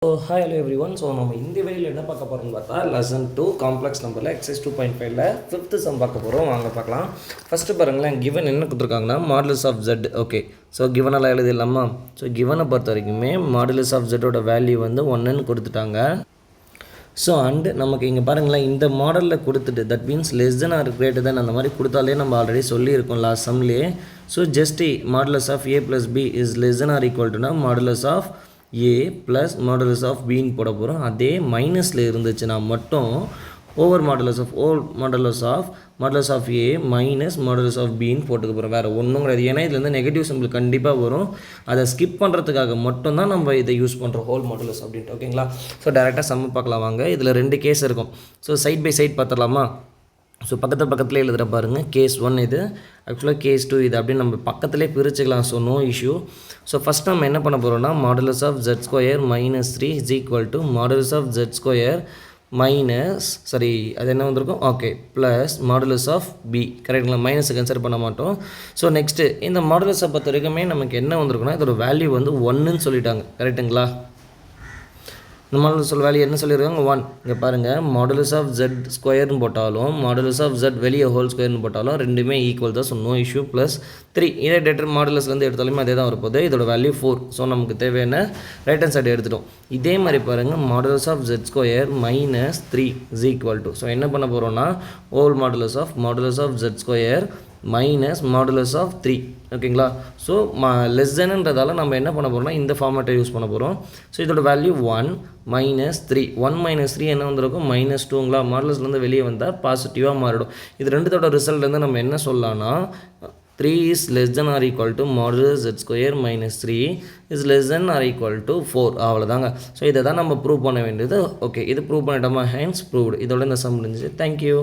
Hi hello everyone. So நம்ம இந்த வீடியோவில் என்ன பார்க்க போகிறோம்னு பார்த்தா லெசன் 2 காம்ப்ளெக்ஸ் நம்பரில் எக்ஸைஸ் 2.5ல 5th சம் பார்க்க போகிறோம். வாங்க பார்க்கலாம். ஃபஸ்ட்டு பாருங்களேன், கிவன் என்ன கொடுத்துருக்காங்கன்னா modulus of z. Okay, so கிவனெல்லாம் எழுதிடலாமா? ஸோ கிவனை பொறுத்த வரைக்குமே மாடுலஸ் ஆஃப் ஜெட்டோட வேல்யூ வந்து 1ன்னு கொடுத்துட்டாங்க. ஸோ அண்டு நமக்கு இங்கே பாருங்களேன், இந்த மாடலில் கொடுத்துட்டு that means less than or greater than அந்த மாதிரி கொடுத்தாலே நம்ம ஆல்ரெடி சொல்லியிருக்கோம் லாஸ்ட் சம்லேயே. So just modulus of a plus b is less than or equal டுனா modulus of a plus modulus of பின்னு போட போகிறோம். அதே மைனஸில் இருந்துச்சுன்னா மட்டும் over modulus of a minus modulus of பின்னு போட்டுக்க போகிறோம். வேறு ஒன்றும் கிடையாது. ஏன்னா இதுலேருந்து நெகட்டிவ் சிம்பிள் கண்டிப்பாக வரும். அதை ஸ்கிப் பண்ணுறதுக்காக மட்டும்தான் நம்ம இதை யூஸ் பண்ணுறோம், ஹோல் மாடுலஸ் அப்படின்ட்டு. ஓகேங்களா? ஸோ டேரெக்டாக சம்ம பார்க்கலாம் வாங்க. இதில் 2 கேஸ் இருக்கும். ஸோ சைட் பை சைட் பார்த்துடலாமா? ஸோ பக்கத்தில் எழுதுகிற பாருங்கள். கேஸ் 1 இது, ஆக்சுவலாக கேஸ் 2 இது அப்படின்னு நம்ம பக்கத்துலேயே பிரிச்சுக்கலாம். So no issue. So first நம்ம என்ன பண்ண போகிறோம்னா modulus of Z square minus 3 is equal to modulus of Z square minus அது என்ன வந்திருக்கும்? Okay, plus modulus of B. கரெக்டுங்களா? மைனஸை கன்சிடர் பண்ண மாட்டோம். ஸோ நெக்ஸ்ட்டு இந்த மாடுலஸை பொறுத்த வரைக்குமே நமக்கு என்ன வந்திருக்குன்னா இதோட வேல்யூ வந்து 1ன்னு சொல்லிட்டாங்க. கரெக்டுங்களா? இந்த மாடுலஸ் வேல்யூ என்ன சொல்லியிருக்காங்க? 1. இங்கே பாருங்கள், மாடுலஸ் ஆஃப் ஜெட் ஸ்கொயர்னு போட்டாலும் மாடுலஸ் ஆஃப் ஜெட் வெளியே ஹோல் ஸ்கொயர்னு போட்டாலும் ரெண்டுமே ஈக்குவல் தான். So no issue. ப்ளஸ் 3 இதே டேட்டர் மாடுலஸ்லேருந்து எடுத்தாலுமே அதே தான் வரப்போகுது. இதோட வேல்யூ 4. ஸோ நமக்கு தேவையான ரைட் ஹேண்ட் சைடு எடுத்துட்டோம். இதே மாதிரி பாருங்கள், modulus of Z square minus 3 is equal to. So என்ன பண்ண போகிறோம்னா whole modulus of Z square minus modulus of 3. ஓகேங்களா? ஸோ லெஸ் தென்ன்றதால நம்ம என்ன பண்ண போகிறோம்னா இந்த ஃபார்மேட்டை யூஸ் பண்ண போகிறோம். ஸோ இதோட வேல்யூ 1 மைனஸ் 3. 1 மைனஸ் 3 என்ன வந்திருக்கும்? -2ங்களா? மாடுலஸ்லேருந்து வெளியே வந்தால் பாசிட்டிவாக மாறிடும். இது ரெண்டுத்தோட ரிசல்ட்லேருந்து நம்ம என்ன சொல்லலாம்னா 3 is less than or equal to modulus Z square minus 3 is less than or equal to 4. அவ்வளோதாங்க. ஸோ இதை தான் நம்ம ப்ரூவ் பண்ண வேண்டியது. ஓகே, இது ப்ரூவ் பண்ணிட்டோமா? Hence proved. இதோட இந்த சம் முடிஞ்சிச்சு. தேங்க்யூ.